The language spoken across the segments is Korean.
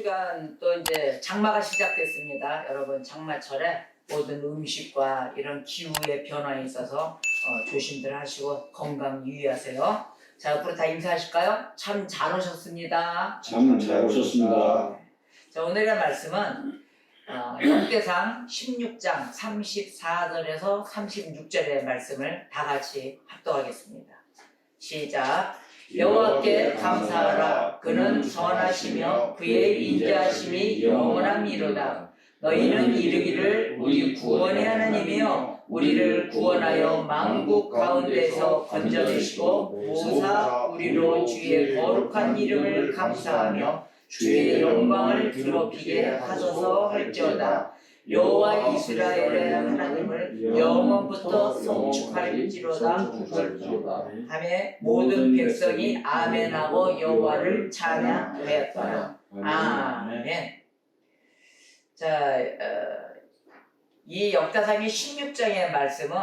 시간 또 이제 장마가 시작됐습니다. 여러분 장마철에 모든 음식과 이런 기후의 변화에 있어서 조심들 하시고 건강 유의하세요. 자, 앞으로 다 인사하실까요? 참 잘 오셨습니다. 참 잘 오셨습니다. 자, 오늘의 말씀은 역대상 16장 34절에서 36절의 말씀을 다 같이 합독하겠습니다. 시작. 여호와께 감사하라. 그는 선하시며 그의 인자하심이 영원함이로다. 너희는 이르기를 우리 구원의 하나님이여 우리를 구원하여 만국 가운데서 건져내시고 모사 우리로 주의 거룩한 이름을 감사하며 주의 영광을 드높이게 하소서 할지어다. 여호와 이스라엘의 하나님을 영원부터 송축할지로다. 하며 모든 백성이 아멘하고 여호와를 찬양하였더라. 아멘. 자, 이 역다상의 16장의 말씀은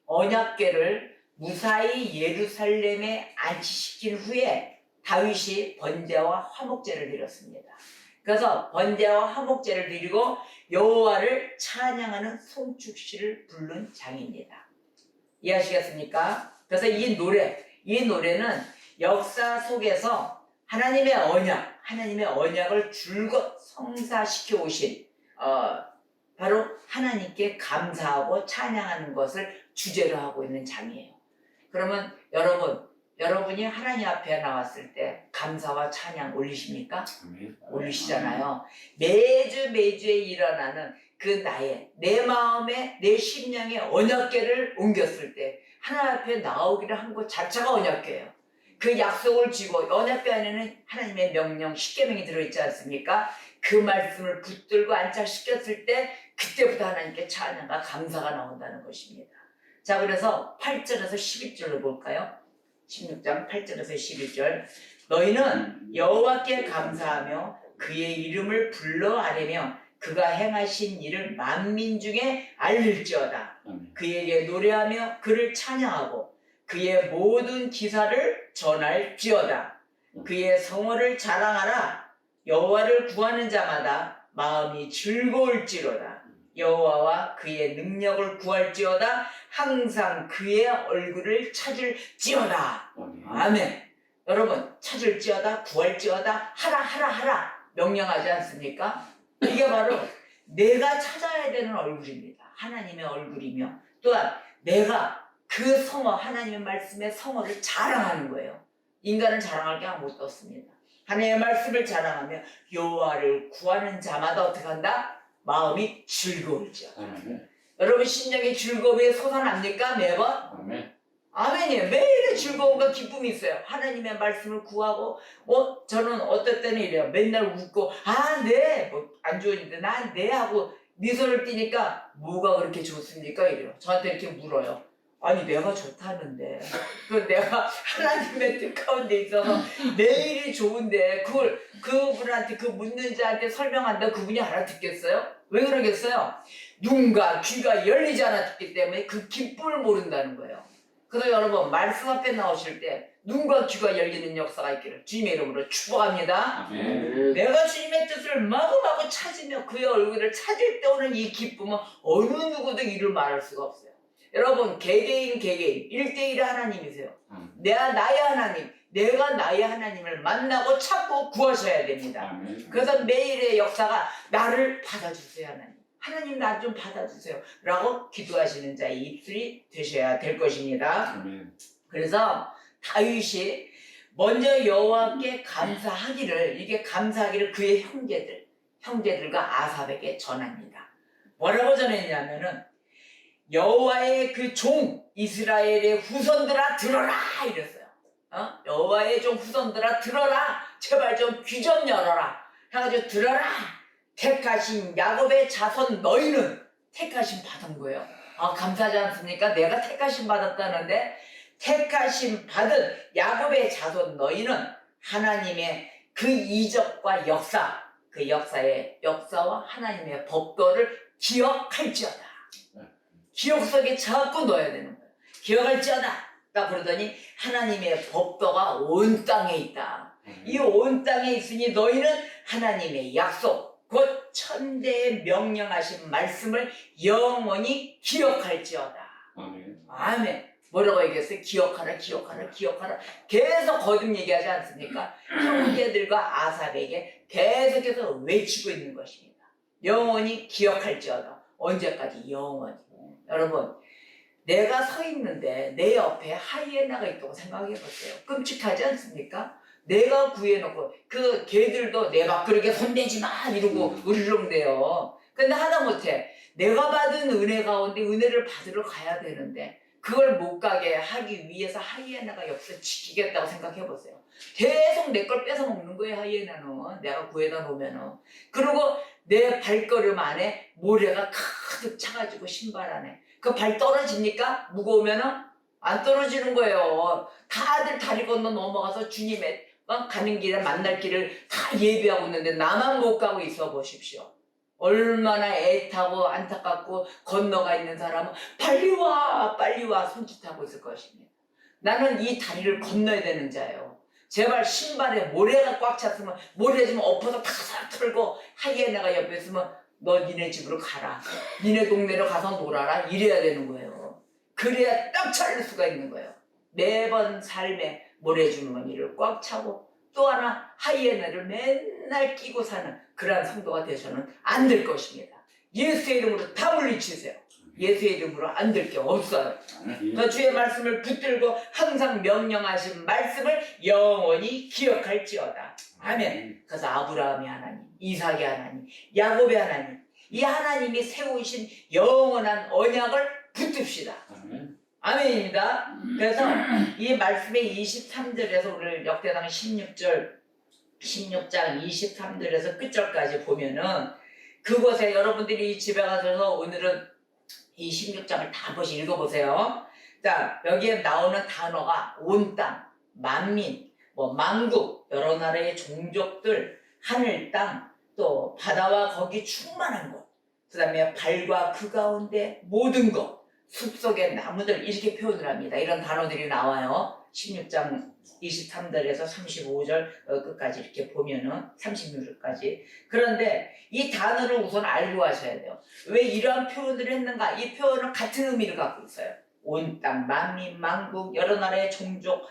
언약궤를 무사히 예루살렘에 안치시킨 후에 다윗이 번제와 화목제를 드렸습니다. 그래서 번제와 화목제를 드리고 여호와를 찬양하는 송축시를 부른 장입니다. 이해하시겠습니까? 그래서 이 노래는 역사 속에서 하나님의 언약을 줄곧 성사시켜 오신 바로 하나님께 감사하고 찬양하는 것을 주제로 하고 있는 장이에요. 그러면 여러분이 하나님 앞에 나왔을 때 감사와 찬양 올리십니까? 올리시잖아요. 매주에 일어나는 그 내 마음에 내 심령의 언약궤를 옮겼을 때 하나님 앞에 나오기를 한 것 자체가 언약궤예요. 그 약속을 쥐고 언약궤 안에는 하나님의 명령 10계명이 들어있지 않습니까? 그 말씀을 붙들고 안착시켰을 때 그때부터 하나님께 찬양과 감사가 나온다는 것입니다. 자, 그래서 8절에서 11절로 볼까요? 16장 8절에서 11절. 너희는 여호와께 감사하며 그의 이름을 불러 아뢰며 그가 행하신 일을 만민 중에 알릴지어다. 그에게 노래하며 그를 찬양하고 그의 모든 기사를 전할지어다. 그의 성호를 자랑하라. 여호와를 구하는 자마다 마음이 즐거울지로다. 여호와와 그의 능력을 구할지어다. 항상 그의 얼굴을 찾을지어다. 아멘. 여러분, 찾을지어다, 구할지어다, 하라 명령하지 않습니까? 이게 바로 내가 찾아야 되는 얼굴입니다. 하나님의 얼굴이며 또한 내가 그 성어, 하나님의 말씀의 성어를 자랑하는 거예요. 인간은 자랑할 게 아무것도 없습니다. 하나님의 말씀을 자랑하며 여호와를 구하는 자마다 어떻게 한다? 마음이 즐거울지어다. 여러분 심령의 즐거움이 솟아납니까? 매번? 아멘이에요. 매일의 즐거움과 기쁨이 있어요. 하나님의 말씀을 구하고 저는 어떨 때는 이래요. 맨날 웃고 네 안 좋은 일인데 난 네 하고 미소를 띠니까 뭐가 그렇게 좋습니까? 이래요. 저한테 이렇게 물어요. 아니 내가 좋다는데 내가 하나님의 뜻 가운데 있어서 매일이 좋은데 그걸 그분한테 그 묻는 자한테 설명한다 그분이 알아듣겠어요? 왜 그러겠어요? 눈과 귀가 열리지 않았기 때문에 그 기쁨을 모른다는 거예요. 그래서 여러분 말씀 앞에 나오실 때 눈과 귀가 열리는 역사가 있기를 주님의 이름으로 축복합니다. 내가 주님의 뜻을 마구마구 찾으며 그의 얼굴을 찾을 때 오는 이 기쁨은 어느 누구도 이를 말할 수가 없어요. 여러분 개개인 1대1의 하나님이세요. 나의 하나님, 내가 나의 하나님을 만나고 찾고 구하셔야 됩니다. 그래서 매일의 역사가 나를 받아주세요. 하나님 나 좀 받아주세요 라고 기도하시는 자의 입술이 되셔야 될 것입니다. 그래서 다윗이 먼저 여호와께 감사하기를 그의 형제들과 아삽에게 전합니다. 뭐라고 전했냐면은 여호와의 그 종 이스라엘의 후손들아 들어라 이랬어요. 여호와의 종 후손들아 들어라. 제발 좀 귀 좀 열어라. 해가지고 들어라. 택하신 야곱의 자손 너희는 택하심 받은 거예요. 감사하지 않습니까? 내가 택하심 받았다는데 택하심 받은 야곱의 자손 너희는 하나님의 그 이적과 그 역사와 하나님의 법도를 기억할지어다. 기억 속에 자꾸 넣어야 되는 거예요. 기억할지어다. 그러더니 하나님의 법도가 온 땅에 있다. 이 온 땅에 있으니 너희는 하나님의 약속 곧 천대에 명령하신 말씀을 영원히 기억할지어다. 아멘. 뭐라고 얘기했어요? 기억하라, 기억하라, 기억하라. 계속 거듭 얘기하지 않습니까? 형제들과 아삽에게 계속해서 외치고 있는 것입니다. 영원히 기억할지어다. 언제까지? 영원히. 여러분, 내가 서 있는데 내 옆에 하이에나가 있다고 생각해 보세요. 끔찍하지 않습니까? 내가 구해놓고 그 개들도 내 밥그릇에 손대지 마 이러고 으르렁대요. 근데 하다못해 내가 받은 은혜 가운데 은혜를 받으러 가야 되는데 그걸 못 가게 하기 위해서 하이에나가 옆에서 지키겠다고 생각해 보세요. 계속 내 걸 뺏어 먹는 거예요. 하이에나는 내가 구해다 놓으면은. 그리고 내 발걸음 안에 모래가 가득 차가지고 신발 안에 그 발 떨어집니까? 무거우면은 안 떨어지는 거예요. 다들 다리 건너 넘어가서 주님의 가는 길에 만날 길을 다 예비하고 있는데 나만 못 가고 있어 보십시오. 얼마나 애타고 안타깝고 건너가 있는 사람은 빨리 와 빨리 와 손짓하고 있을 것입니다. 나는 이 다리를 건너야 되는 자예요. 제발 신발에 모래가 꽉 찼으면 모래 좀 엎어서 탁탁 털고 하이에나가 옆에 있으면 너 니네 집으로 가라. 니네 동네로 가서 놀아라. 이래야 되는 거예요. 그래야 딱 차릴 수가 있는 거예요. 매번 삶에 모래주머니를 꽉 차고 또 하나 하이에나를 맨날 끼고 사는 그러한 성도가 되셔는 안 될 것입니다. 예수의 이름으로 다 물리치세요. 예수의 이름으로 안 될 게 없어요. 그러니까 주의 말씀을 붙들고 항상 명령하신 말씀을 영원히 기억할지어다. 아멘. 그래서 아브라함의 하나님, 이삭의 하나님, 야곱의 하나님, 이 하나님이 세우신 영원한 언약을 붙듭시다. 아멘입니다. 그래서 이 말씀의 23절에서 오늘 역대상 16장 23절에서 끝절까지 보면은 그곳에 여러분들이 집에 가셔서 오늘은 이 16장을 다 한번씩 읽어보세요. 자, 여기에 나오는 단어가 온 땅, 만민, 만국, 여러 나라의 종족들, 하늘 땅, 또 바다와 거기 충만한 곳, 그 다음에 발과 그 가운데 모든 것, 숲속의 나무들 이렇게 표현을 합니다. 이런 단어들이 나와요. 16장 23절에서 35절 끝까지 이렇게 보면은 36절까지. 그런데 이 단어를 우선 알고 하셔야 돼요. 왜 이러한 표현을 했는가? 이 표현은 같은 의미를 갖고 있어요. 온 땅, 만민, 만국, 여러 나라의 종족,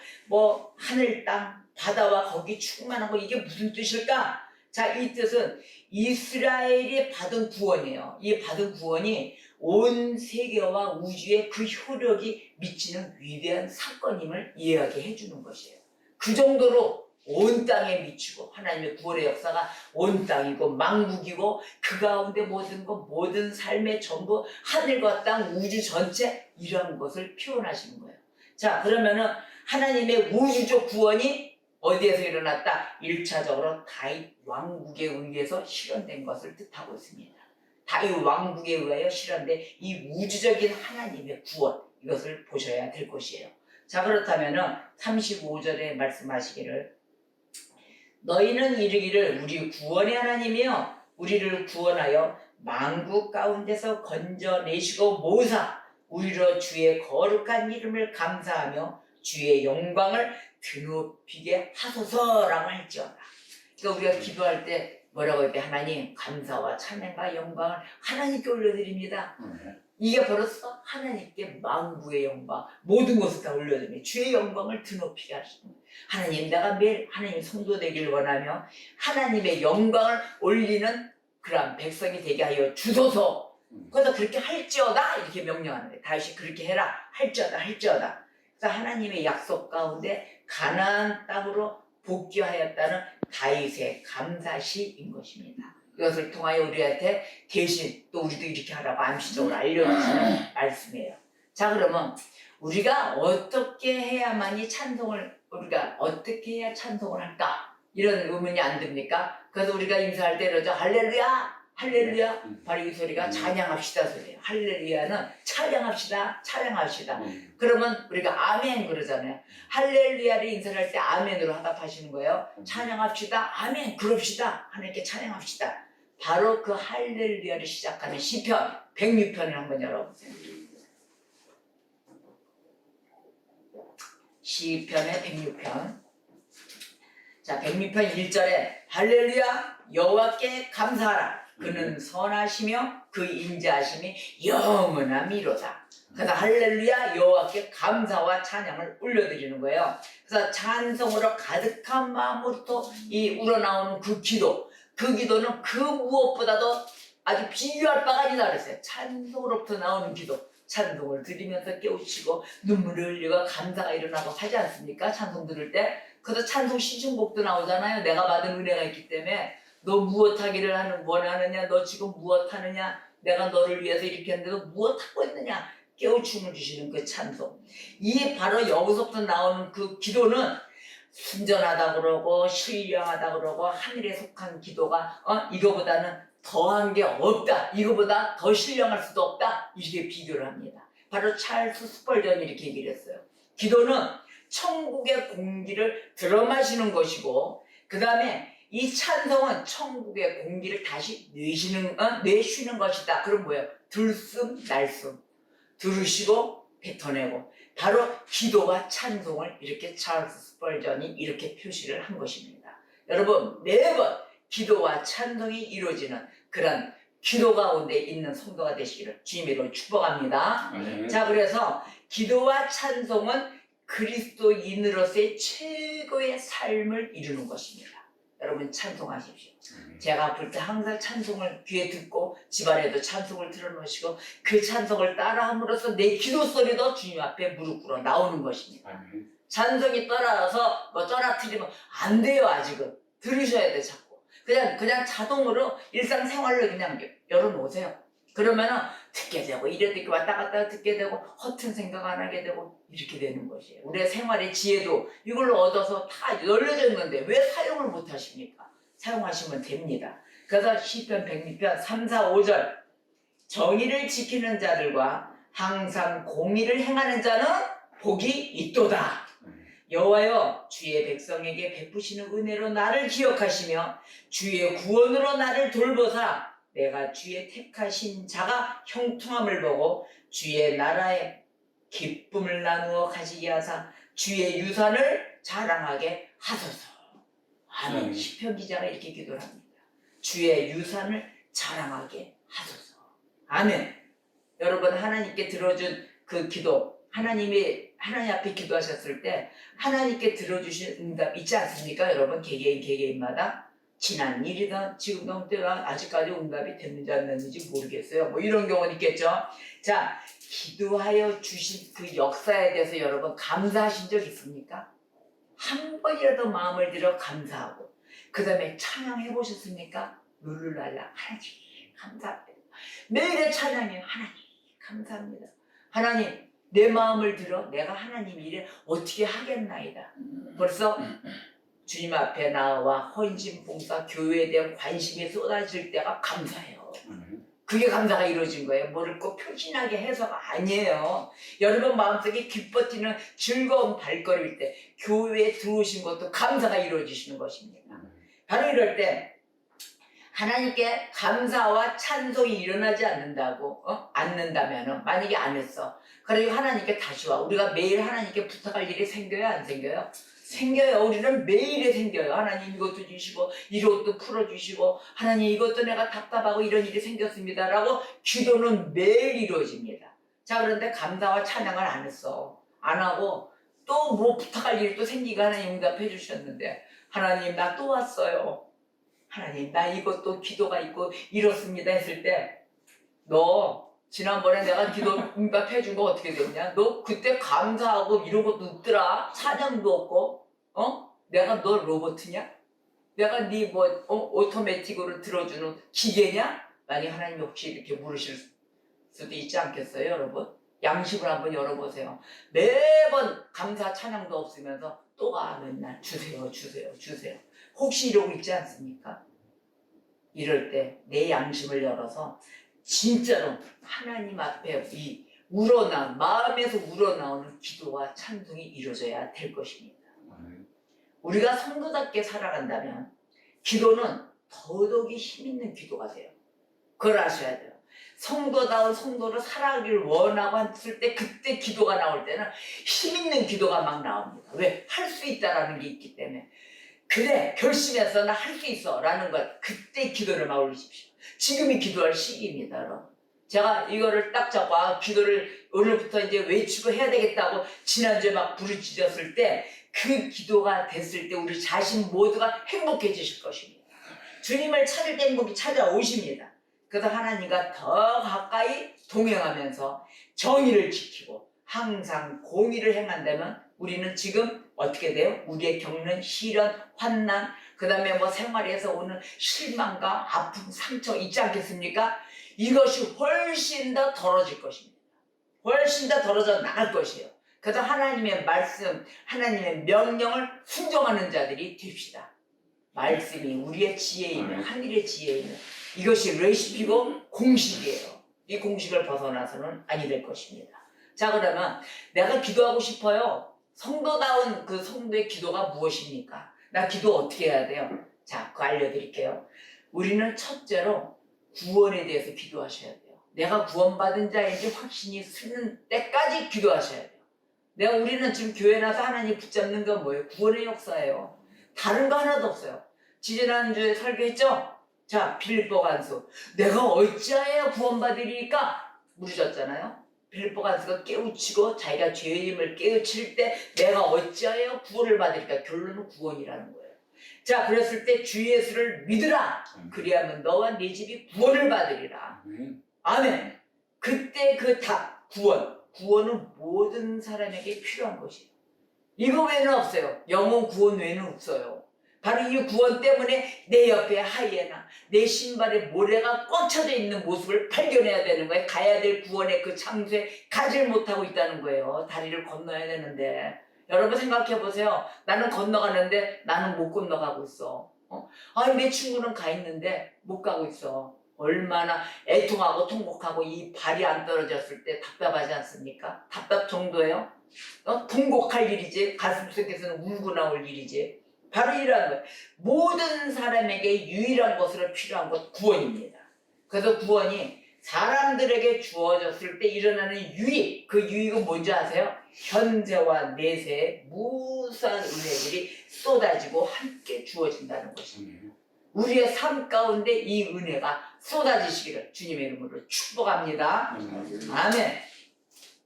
하늘 땅, 바다와 거기 충만한 거 이게 무슨 뜻일까? 자, 이 뜻은 이스라엘이 받은 구원이에요. 이 받은 구원이 온 세계와 우주에 그 효력이 미치는 위대한 사건임을 이해하게 해주는 것이에요. 그 정도로 온 땅에 미치고 하나님의 구원의 역사가 온 땅이고 만국이고 그 가운데 모든 것, 모든 삶의 전부 하늘과 땅, 우주 전체 이런 것을 표현하시는 거예요. 자, 그러면은 하나님의 우주적 구원이 어디에서 일어났다? 1차적으로 다윗 왕국에 의해서 실현된 것을 뜻하고 있습니다. 다윗 왕국에 의하여 실현된 이 우주적인 하나님의 구원, 이것을 보셔야 될 것이에요. 자, 그렇다면은 35절에 말씀하시기를 너희는 이르기를 우리 구원의 하나님이여 우리를 구원하여 만국 가운데서 건져내시고 모사 우리로 주의 거룩한 이름을 감사하며 주의 영광을 드높이게 하소서라고 할지어다. 그러니까 우리가 기도할 때 뭐라고 할 때 하나님 감사와 찬양과 영광을 하나님께 올려드립니다. 이게 벌써 하나님께 만국의 영광 모든 것을 다 올려드립니다. 주의 영광을 드높이게 하시는 거예요. 하나님 내가 매일 하나님 성도 되길 원하며 하나님의 영광을 올리는 그러한 백성이 되게 하여 주소서. 그래서 그렇게 할지어다 이렇게 명령하는 거예요. 다시 그렇게 해라 할지어다 할지어다. 그래서 하나님의 약속 가운데 가나안 땅으로 복귀하였다는 다윗의 감사시인 것입니다. 이것을 통하여 우리한테 대신 또 우리도 이렇게 하라고 암시적으로 알려주시는 말씀이에요. 자, 그러면 우리가 어떻게 해야만이 우리가 어떻게 해야 찬송을 할까? 이런 의문이 안 듭니까? 그래서 우리가 인사할 때 그러죠. 할렐루야! 할렐루야! 바로 이 소리가 찬양합시다 소리예요. 할렐루야는 찬양합시다, 찬양합시다. 그러면 우리가 아멘 그러잖아요. 할렐루야를 인사를 할 때 아멘으로 화답하시는 거예요. 찬양합시다, 아멘, 그럽시다. 하나님께 찬양합시다. 바로 그 할렐루야를 시작하는 시편 106편을 한번 열어보세요. 시편의 106편. 자, 백미편 1절에 할렐루야 여호와께 감사하라. 그는 선하시며 그 인자하심이 영원함이로다. 그래서 할렐루야 여호와께 감사와 찬양을 올려드리는 거예요. 그래서 찬송으로 가득한 마음으로부터 이 우러나오는 그 기도는 그 무엇보다도 아주 비교할 바가 아니다 그랬어요. 찬송으로부터 나오는 기도, 찬송을 드리면서 깨우치고 눈물을 흘리고 감사가 일어나고 하지 않습니까? 찬송 들을 때. 그래서 찬송 시중곡도 나오잖아요. 내가 받은 은혜가 있기 때문에 너 무엇 하기를 원하느냐, 너 지금 무엇 하느냐, 내가 너를 위해서 이렇게 했는데 너 무엇 하고 있느냐, 깨우침을 주시는 그 찬송. 이 바로 여기서부터 나오는 그 기도는 순전하다 그러고 신령하다 그러고 하늘에 속한 기도가 이거보다는 더한 게 없다, 이거보다 더 신령할 수도 없다, 이렇게 비교를 합니다. 바로 찰스 스펄전이 이렇게 얘기를 했어요. 기도는 천국의 공기를 들어마시는 것이고, 그 다음에 이 찬송은 천국의 공기를 다시 내쉬는 것이다. 그럼 뭐예요? 들숨 날숨, 들으시고 뱉어내고, 바로 기도와 찬송을 이렇게 찰스 스펄전이 이렇게 표시를 한 것입니다. 여러분, 매번 기도와 찬송이 이루어지는 그런 기도 가운데 있는 성도가 되시기를 주님으로 축복합니다. 자, 그래서 기도와 찬송은 그리스도인으로서의 최고의 삶을 이루는 것입니다. 여러분 찬송하십시오. 제가 아플 때 항상 찬송을 귀에 듣고 집안에도 찬송을 틀어놓으시고 그 찬송을 따라함으로써 내 기도 소리도 주님 앞에 무릎 꿇어 나오는 것입니다. 찬송이 따라서 떠나트리면 안 돼요. 아직은 들으셔야 돼. 자꾸 그냥 자동으로 일상생활로 그냥 열어놓으세요. 그러면은 듣게 되고 이렇게 왔다 갔다 듣게 되고 허튼 생각 안 하게 되고 이렇게 되는 것이에요. 우리의 생활의 지혜도 이걸로 얻어서 다 열려져 있는데 왜 사용을 못 하십니까? 사용하시면 됩니다. 그래서 시편 106편 3, 4, 5절 정의를 지키는 자들과 항상 공의를 행하는 자는 복이 있도다. 여호와여 주의 백성에게 베푸시는 은혜로 나를 기억하시며 주의 구원으로 나를 돌보사 내가 주의 택하신 자가 형통함을 보고 주의 나라에 기쁨을 나누어 가지게 하사 주의 유산을 자랑하게 하소서. 아멘. 시편 기자가 이렇게 기도를 합니다. 주의 유산을 자랑하게 하소서. 아멘. 여러분 하나님께 들어준 그 기도, 하나님 앞에 기도하셨을 때 하나님께 들어주신 응답 있지 않습니까? 여러분 개개인마다 지난 일이든 지금 때가 아직까지 응답이 됐는지 안 됐는지 모르겠어요. 뭐 이런 경우는 있겠죠. 자, 기도하여 주신 그 역사에 대해서 여러분 감사하신 적 있습니까? 한 번이라도 마음을 들여 감사하고 그 다음에 찬양해 보셨습니까? 룰루랄라 하나님 감사합니다. 매일의 찬양이 하나님 감사합니다. 하나님 내 마음을 들어 내가 하나님 일에 어떻게 하겠나이다. 벌써 주님 앞에 나와 헌신봉사 교회에 대한 관심이 쏟아질 때가 감사해요. 그게 감사가 이루어진 거예요. 뭐를 꼭 표신하게 해서가 아니에요. 여러분 마음속에 기뻐 뛰는 즐거운 발걸음일 때 교회에 들어오신 것도 감사가 이루어지시는 것입니다. 바로 이럴 때 하나님께 감사와 찬송이 일어나지 않는다면 만약에 안 했어. 그리고 하나님께 다시 와. 우리가 매일 하나님께 부탁할 일이 생겨요? 안 생겨요? 생겨요. 우리는 매일에 생겨요. 하나님 이것도 주시고 이것도 풀어주시고 하나님 이것도 내가 답답하고 이런 일이 생겼습니다 라고 기도는 매일 이루어집니다. 자, 그런데 감사와 찬양을 안 했어. 안 하고 또 뭐 부탁할 일이 또 생기고 하나님 응답해 주셨는데 하나님 나 또 왔어요. 하나님 나 이것도 기도가 있고 이렇습니다 했을 때 너 지난번에 내가 기도 응답해 준 거 어떻게 됐냐? 너 그때 감사하고 이런 것도 없더라. 찬양도 없고 내가 너 로봇이냐? 내가 네 오토매틱으로 들어주는 기계냐? 만약 하나님이 혹시 이렇게 물으실 수도 있지 않겠어요 여러분? 양심을 한번 열어보세요. 매번 감사 찬양도 없으면서 또가 맨날 주세요. 혹시 이러고 있지 않습니까? 이럴 때 내 양심을 열어서 진짜로 하나님 앞에 마음에서 우러나오는 기도와 찬송이 이루어져야 될 것입니다. 우리가 성도답게 살아간다면 기도는 더더욱이 힘있는 기도가 돼요. 그걸 아셔야 돼요. 성도다운 성도로 살아가기를 원하고 했을 때 그때 기도가 나올 때는 힘있는 기도가 막 나옵니다. 왜? 할 수 있다라는 게 있기 때문에. 그래 결심해서 나 할 수 있어 라는 걸 그때 기도를 막 올리십시오. 지금이 기도할 시기입니다. 여러분. 제가 이거를 딱 잡고 기도를 오늘부터 이제 외치고 해야 되겠다고 지난주에 막 부르짖었을 때 그 기도가 됐을 때 우리 자신 모두가 행복해지실 것입니다. 주님을 찾을 때 행복이 찾아오십니다. 그래서 하나님과 더 가까이 동행하면서 정의를 지키고 항상 공의를 행한다면 우리는 지금 어떻게 돼요? 우리의 겪는 시련, 환난, 그 다음에 뭐 생활에서 오는 실망과 아픔, 상처 있지 않겠습니까? 이것이 훨씬 더 덜어질 것입니다. 훨씬 더 덜어져 나갈 것이에요. 그래서 하나님의 말씀, 하나님의 명령을 순종하는 자들이 됩시다. 말씀이 우리의 지혜이며 하늘의 지혜이며 이것이 레시피고 공식이에요. 이 공식을 벗어나서는 아니 될 것입니다. 자, 그러면 내가 기도하고 싶어요. 성도다운 그 성도의 기도가 무엇입니까? 나 기도 어떻게 해야 돼요? 자, 그거 알려드릴게요. 우리는 첫째로 구원에 대해서 기도하셔야 돼요. 내가 구원받은 자인지 확신이 쓰는 때까지 기도하셔야 돼요. 우리는 지금 교회 나서 하나님 붙잡는 건 뭐예요? 구원의 역사예요. 다른 거 하나도 없어요. 지난주에 설교했죠? 자, 빌립보 간수. 내가 어찌하여 구원받으리까? 물으셨잖아요. 빌립보 간수가 깨우치고 자기가 죄임을 깨우칠 때 내가 어찌하여 구원을 받으리까? 결론은 구원이라는 거예요. 자, 그랬을 때 주 예수를 믿으라. 그리하면 너와 네 집이 구원을 받으리라. 아멘. 그때 그 답, 구원은 모든 사람에게 필요한 것이에요. 이거 외에는 없어요. 영혼 구원 외에는 없어요. 바로 이 구원 때문에 내 옆에 하이에나, 내 신발에 모래가 꽉 차져 있는 모습을 발견해야 되는 거예요. 가야 될 구원의 그 장소에 가지를 못하고 있다는 거예요. 다리를 건너야 되는데. 여러분 생각해 보세요. 나는 건너가는데 나는 못 건너가고 있어. 아니 내 친구는 가 있는데 못 가고 있어. 얼마나 애통하고 통곡하고 이 발이 안 떨어졌을 때 답답하지 않습니까? 답답 정도예요. 통곡할 일이지 가슴속에서는 울고 나올 일이지. 바로 이러한 거예요. 모든 사람에게 유일한 것으로 필요한 것 구원입니다. 그래서 구원이 사람들에게 주어졌을 때 일어나는 유익, 그 유익은 뭔지 아세요? 현재와 내세의 무수한 은혜들이 쏟아지고 함께 주어진다는 것입니다. 우리의 삶 가운데 이 은혜가 쏟아지시기를 주님의 이름으로 축복합니다. 아멘.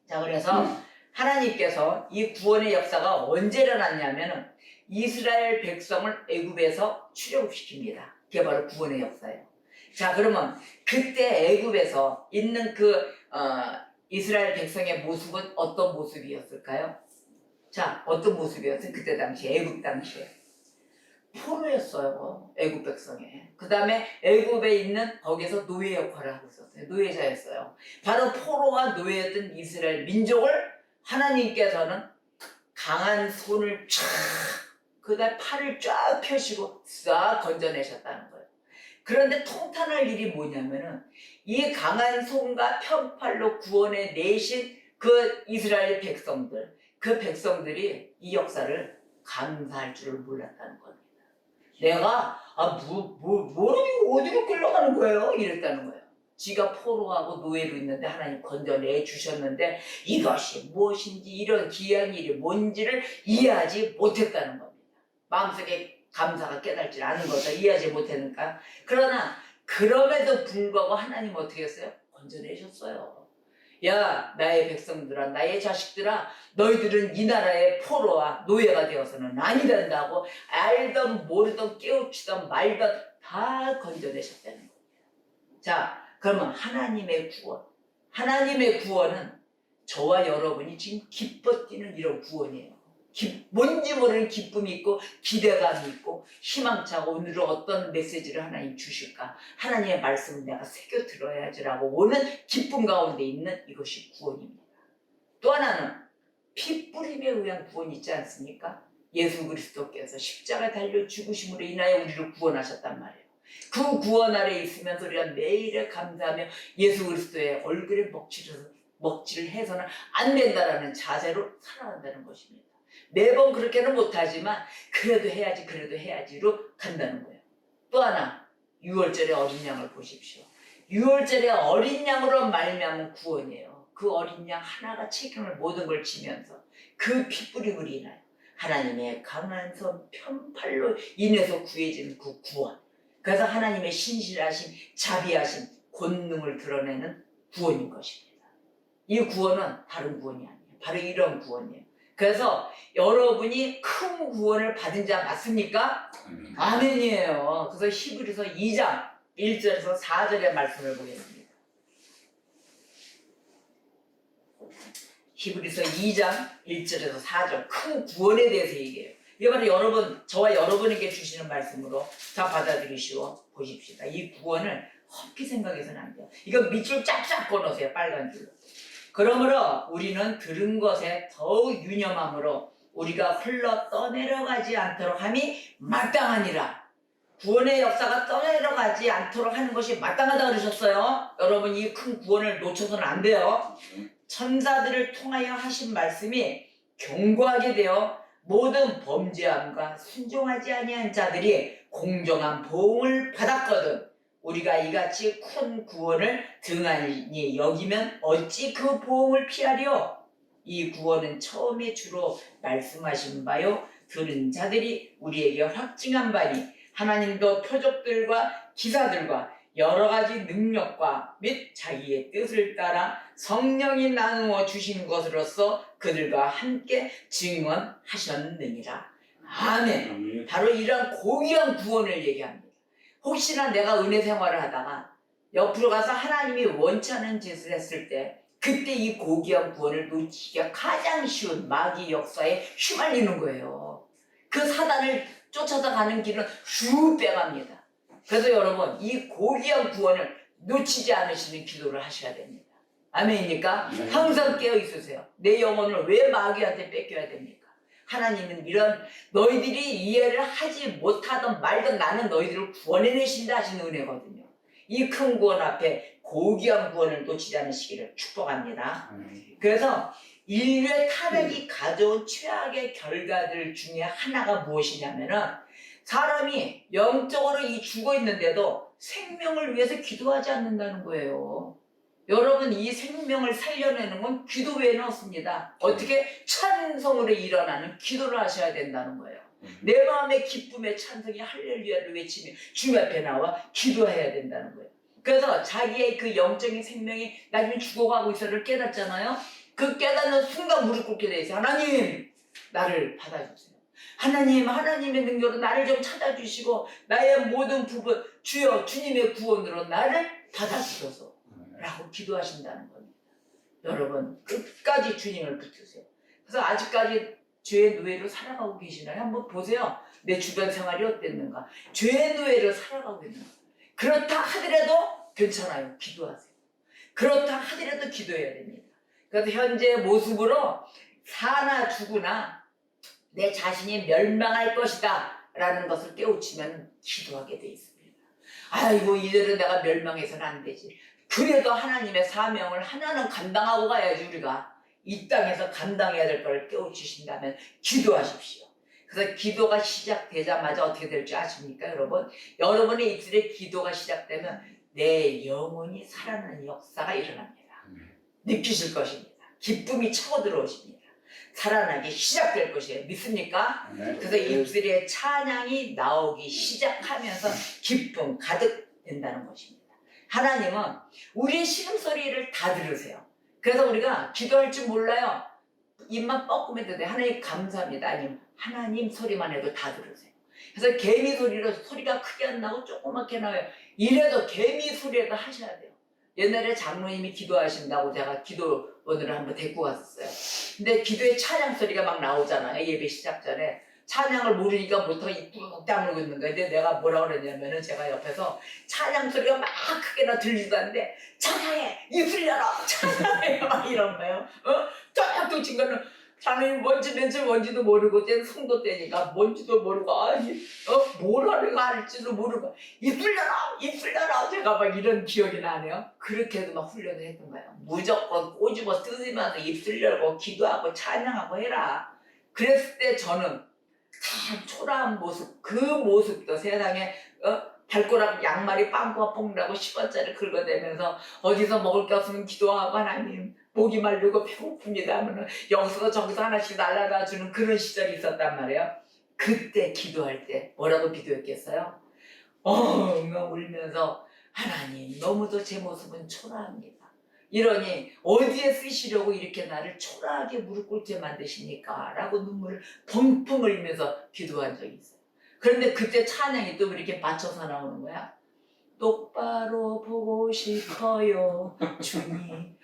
자, 그래서 하나님께서 이 구원의 역사가 언제 일어났냐면은 이스라엘 백성을 애굽에서 출애굽시킵니다. 그게 바로 구원의 역사예요. 자, 그러면 그때 애굽에서 있는 이스라엘 백성의 모습은 어떤 모습이었을까요? 자, 어떤 모습이었어요? 그때 당시 애굽 당시에 포로였어요. 애굽 백성에. 그 다음에 애굽에 있는 거기서 노예 역할을 하고 있었어요. 노예자였어요. 바로 포로와 노예였던 이스라엘 민족을 하나님께서는 강한 손을 쫙, 그 다음에 팔을 쫙 펴시고 싹 건져내셨다는 거예요. 그런데 통탄할 일이 뭐냐면은 이 강한 손과 편팔로 구원해 내신 그 이스라엘 백성들, 그 백성들이 이 역사를 감사할 줄을 몰랐다는 겁니다. 내가 어디로 끌려가는 거예요? 이랬다는 거예요. 지가 포로하고 노예로 있는데 하나님 건져내 주셨는데 이것이 무엇인지 이런 귀한 일이 뭔지를 이해하지 못했다는 겁니다. 마음속에 감사가 깨달지 않은 것을 이해하지 못했으니까. 그러나 그럼에도 불구하고 하나님 어떻게 했어요? 건져내셨어요. 야, 나의 백성들아, 나의 자식들아, 너희들은 이 나라의 포로와 노예가 되어서는 아니 된다고 알던 모르던 깨우치던 말던 다 건져내셨다는 겁니다. 자, 그러면 하나님의 구원은 저와 여러분이 지금 기뻐 뛰는 이런 구원이에요. 뭔지 모르는 기쁨이 있고 기대감이 있고 희망차고 오늘은 어떤 메시지를 하나님 주실까, 하나님의 말씀을 내가 새겨 들어야지라고 오는 기쁨 가운데 있는 이것이 구원입니다. 또 하나는 피 뿌림에 의한 구원이 있지 않습니까? 예수 그리스도께서 십자가에 달려 죽으심으로 인하여 우리를 구원하셨단 말이에요. 그 구원 아래 있으면서 우리가 매일 감사하며 예수 그리스도의 얼굴에 먹칠을 해서는 안 된다라는 자세로 살아간다는 것입니다. 매번 그렇게는 못하지만 그래도 해야지로 간다는 거예요. 또 하나, 6월절의 어린 양을 보십시오. 6월절의 어린 양으로 말미암은 구원이에요. 그 어린 양 하나가 책임을 모든 걸 지면서 그 피 뿌림으로 인하여 하나님의 강한 손 편팔로 인해서 구해진 그 구원. 그래서 하나님의 신실하신 자비하신 권능을 드러내는 구원인 것입니다. 이 구원은 다른 구원이 아니에요. 바로 이런 구원이에요. 그래서 여러분이 큰 구원을 받은 자 맞습니까? 아멘이에요. 그래서 히브리서 2장 1절에서 4절의 말씀을 보겠습니다. 히브리서 2장 1절에서 4절 큰 구원에 대해서 얘기해요. 이게 바로 여러분, 저와 여러분에게 주시는 말씀으로 다 받아들이시고 보십시다. 이 구원을 헛기 생각해서는 안 돼요. 이거 밑줄 쫙쫙 꺼놓으세요. 빨간 줄로. 그러므로 우리는 들은 것에 더욱 유념함으로 우리가 흘러 떠내려가지 않도록 함이 마땅하니라. 구원의 역사가 떠내려가지 않도록 하는 것이 마땅하다 그러셨어요. 여러분 이 큰 구원을 놓쳐서는 안 돼요. 천사들을 통하여 하신 말씀이 경고하게 되어 모든 범죄함과 순종하지 아니한 자들이 공정한 보응을 받았거든 우리가 이같이 큰 구원을 등한히 여기면 어찌 그 보응을 피하리요? 이 구원은 처음에 주로 말씀하신 바요 들은 자들이 우리에게 확증한 바니 하나님도 표적들과 기사들과 여러 가지 능력과 및 자기의 뜻을 따라 성령이 나누어 주신 것으로서 그들과 함께 증언하셨느니라. 아멘. 바로 이런 고귀한 구원을 얘기합니다. 혹시나 내가 은혜 생활을 하다가 옆으로 가서 하나님이 원치 않은 짓을 했을 때 그때 이 고귀한 구원을 놓치기가 가장 쉬운 마귀 역사에 휘말리는 거예요. 그 사단을 쫓아서 가는 길은 쭉 빼갑니다. 그래서 여러분 이 고귀한 구원을 놓치지 않으시는 기도를 하셔야 됩니다. 아멘입니까? 항상 깨어 있으세요. 내 영혼을 왜 마귀한테 뺏겨야 됩니까? 하나님은 이런 너희들이 이해를 하지 못하던 말던 나는 너희들을 구원해내신다 하시는 은혜거든요. 이 큰 구원 앞에 고귀한 구원을 놓치지 않으시기를 축복합니다. 그래서 인류의 타락이 가져온 최악의 결과들 중에 하나가 무엇이냐면은 사람이 영적으로 죽어 있는데도 생명을 위해서 기도하지 않는다는 거예요. 여러분 이 생명을 살려내는 건 기도 외에는 없습니다. 어떻게 찬송으로 일어나는 기도를 하셔야 된다는 거예요. 내 마음의 기쁨의 찬송이 할렐루야를 외치며 주님 앞에 나와 기도해야 된다는 거예요. 그래서 자기의 그 영적인 생명이 나중에 죽어가고 있어를 깨닫잖아요. 그 깨닫는 순간 무릎 꿇게 돼 있어요. 하나님 나를 받아주세요. 하나님 하나님의 능력으로 나를 좀 찾아주시고 나의 모든 부분 주여 주님의 구원으로 나를 받아주소서 라고 기도하신다는 겁니다. 여러분 끝까지 주님을 붙드세요. 그래서 아직까지 죄의 노예로 살아가고 계시나요? 한번 보세요. 내 주변 생활이 어땠는가. 죄의 노예로 살아가고 있는가. 그렇다 하더라도 괜찮아요. 기도하세요. 그렇다 하더라도 기도해야 됩니다. 그래서 현재의 모습으로 사나 죽으나 내 자신이 멸망할 것이다 라는 것을 깨우치면 기도하게 돼 있습니다. 아이고 이대로 내가 멸망해서는 안 되지. 그래도 하나님의 사명을 하나는 감당하고 가야지. 우리가 이 땅에서 감당해야 될 걸 깨우치신다면 기도하십시오. 그래서 기도가 시작되자마자 어떻게 될지 아십니까 여러분? 여러분의 입술에 기도가 시작되면 내 영혼이 살아나는 역사가 일어납니다. 느끼실 것입니다. 기쁨이 차고 들어오십니다. 살아나기 시작될 것이에요. 믿습니까? 그래서 입술에 찬양이 나오기 시작하면서 기쁨 가득 된다는 것입니다. 하나님은 우리의 신음소리를 다 들으세요. 그래서 우리가 기도할 줄 몰라요. 입만 뻐꾸면 돼요. 하나님 감사합니다. 아니면 하나님 소리만 해도 다 들으세요. 그래서 개미 소리로 소리가 크게 안 나고 조그맣게 나와요. 이래도 개미 소리라도 하셔야 돼요. 옛날에 장로님이 기도하신다고 제가 기도원으로 한번 데리고 갔었어요. 근데 기도에 찬양 소리가 막 나오잖아요. 예배 시작 전에. 찬양을 모르니까 못하고 입 꾹 다물고 있는 거예요. 근데 내가 뭐라 그랬냐면은 제가 옆에서 찬양 소리가 막 크게 나 들리지도 않는데 찬양해! 입술 열어! 찬양해! 막 이런 거예요. 쫙 친 거는 장로님 뭔지도 모르고 쟤는 성도 때니까 뭔지도 모르고 뭘 하려고 할지도 모르고 입술 열어! 제가 막 이런 기억이 나네요. 그렇게도 막 훈련을 했던 거예요. 무조건 꼬집어 뜯으면서 입술 열고 기도하고 찬양하고 해라. 그랬을 때 저는 참 초라한 모습, 그 모습도 세상에 발가락 양말이 빵꾸가 뽕나고 10원짜리 긁어대면서 어디서 먹을 게 없으면 기도하고 하나님 목이 마르고 배고픕니다 하면은 여기서 저기서 하나씩 날라다 주는 그런 시절이 있었단 말이에요. 그때 기도할 때 뭐라고 기도했겠어요? 울면서 하나님 너무도 제 모습은 초라합니다. 이러니 어디에 쓰시려고 이렇게 나를 초라하게 무릎 꿇게 만드십니까? 라고 눈물을 펑펑 흘리면서 기도한 적이 있어요. 그런데 그때 찬양이 또 이렇게 맞춰서 나오는 거야. 똑바로 보고 싶어요 주님.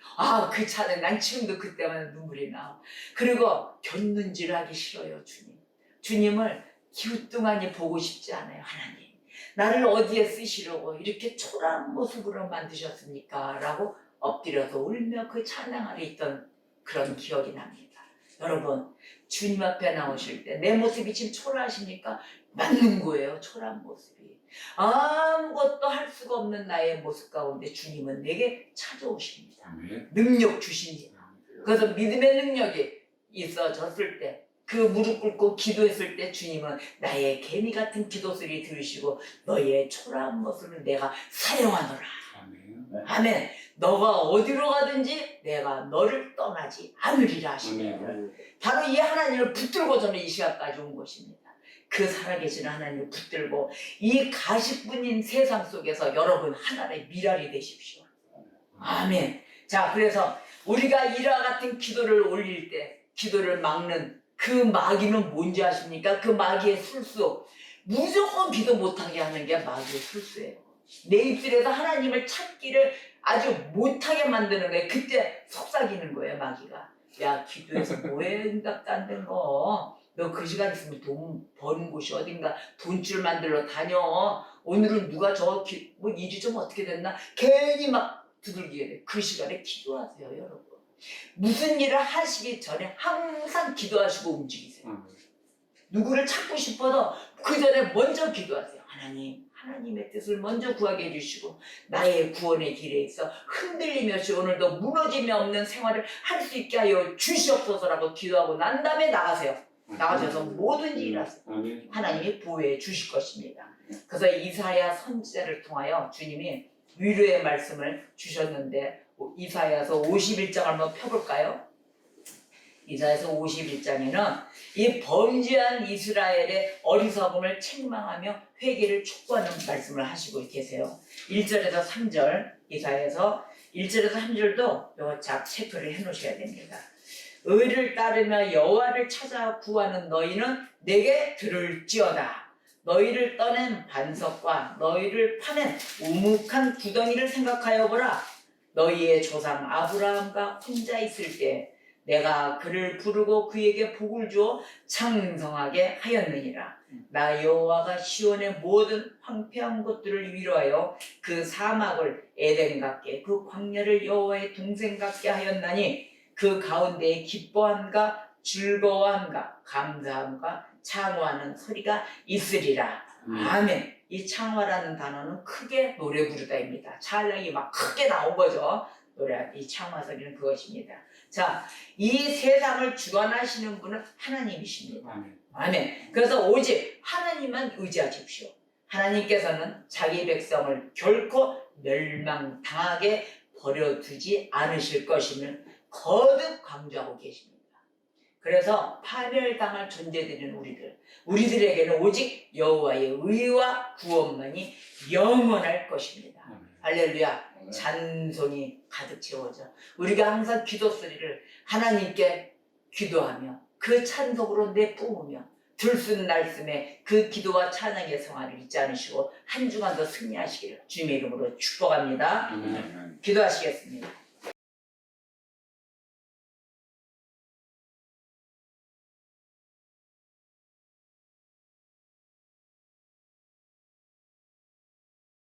그 찬양 난 지금도 그때만 눈물이 나. 그리고 곁눈질하기 싫어요 주님. 주님을 기우뚱하니 보고 싶지 않아요. 하나님 나를 어디에 쓰시려고 이렇게 초라한 모습으로 만드셨습니까? 라고 엎드려서 울며 그 찬양 아래 있던 그런 기억이 납니다. 여러분 주님 앞에 나오실 때 내 모습이 지금 초라하십니까? 맞는 거예요. 초라한 모습이. 아무것도 할 수가 없는 나의 모습 가운데 주님은 내게 찾아오십니다. 능력 주십니다. 그래서 믿음의 능력이 있어졌을 때 그 무릎 꿇고 기도했을 때 주님은 나의 개미 같은 기도 소리 들으시고 너의 초라한 모습을 내가 사용하노라. 아멘. 너가 어디로 가든지 내가 너를 떠나지 않으리라 하십니다. 바로 이 하나님을 붙들고 저는 이 시간까지 온 것입니다. 그 살아계신 하나님을 붙들고 이 가시뿐인 세상 속에서 여러분 하나의 미랄이 되십시오. 아멘. 자, 그래서 우리가 이와 같은 기도를 올릴 때 기도를 막는 그 마귀는 뭔지 아십니까? 그 마귀의 술수. 무조건 기도 못하게 하는 게 마귀의 술수예요. 내 입술에서 하나님을 찾기를 아주 못하게 만드는 거예요. 그때 속삭이는 거예요, 마귀가. 야, 기도해서 뭐해? 응답도 안 된 거. 너 그 시간 있으면 돈 버는 곳이 어딘가 돈줄 만들러 다녀. 오늘은 누가 뭐 일이 좀 어떻게 됐나? 괜히 막 두들기게 돼. 그 시간에 기도하세요, 여러분. 무슨 일을 하시기 전에 항상 기도하시고 움직이세요. 누구를 찾고 싶어도 그 전에 먼저 기도하세요. 하나님의 뜻을 먼저 구하게 해주시고 나의 구원의 길에 있어 흔들림이 없이 오늘도 무너짐이 없는 생활을 할 수 있게 하여 주시옵소서라고 기도하고 난 다음에 나가세요. 나가셔서 뭐든지 일하세요. 하나님이 보호해 주실 것입니다. 그래서 이사야 선지자를 통하여 주님이 위로의 말씀을 주셨는데 이사야서 51장 한번 펴볼까요? 이사야서 51장에는 이 범죄한 이스라엘의 어리석음을 책망하며 회개를 촉구하는 말씀을 하시고 계세요. 1절에서 3절 이사야서 1절에서 3절도 이거 체크를 해놓으셔야 됩니다. 의를 따르며 여호와를 찾아 구하는 너희는 내게 들을지어다. 너희를 떠낸 반석과 너희를 파낸 우묵한 구덩이를 생각하여 보라. 너희의 조상 아브라함과 혼자 있을 때 내가 그를 부르고 그에게 복을 주어 창성하게 하였느니라. 나 여호와가 시온의 모든 황폐한 곳들을 위로하여 그 사막을 에덴 같게 그 광야를 여호와의 동생 같게 하였나니 그 가운데에 기뻐함과 즐거워함과 감사함과 창화하는 소리가 있으리라. 아멘. 이 창화라는 단어는 크게 노래 부르다입니다. 찬양이 막 크게 나온 거죠. 노래, 이 창화 소리는 그것입니다. 자, 이 세상을 주관하시는 분은 하나님이십니다. 아멘. 그래서 오직 하나님만 의지하십시오. 하나님께서는 자기 백성을 결코 멸망당하게 버려두지 않으실 것임을 거듭 강조하고 계십니다. 그래서 파멸당할 존재들인 우리들에게는 오직 여호와의 의와 구원만이 영원할 것입니다. 할렐루야. 찬송이 가득 채워져 우리가 항상 기도 소리를 하나님께 기도하며 그 찬송으로 내뿜으며 들숨 날숨에 그 기도와 찬양의 성화를 잊지 않으시고 한 주간도 승리하시기를 주님의 이름으로 축복합니다. 기도하시겠습니다.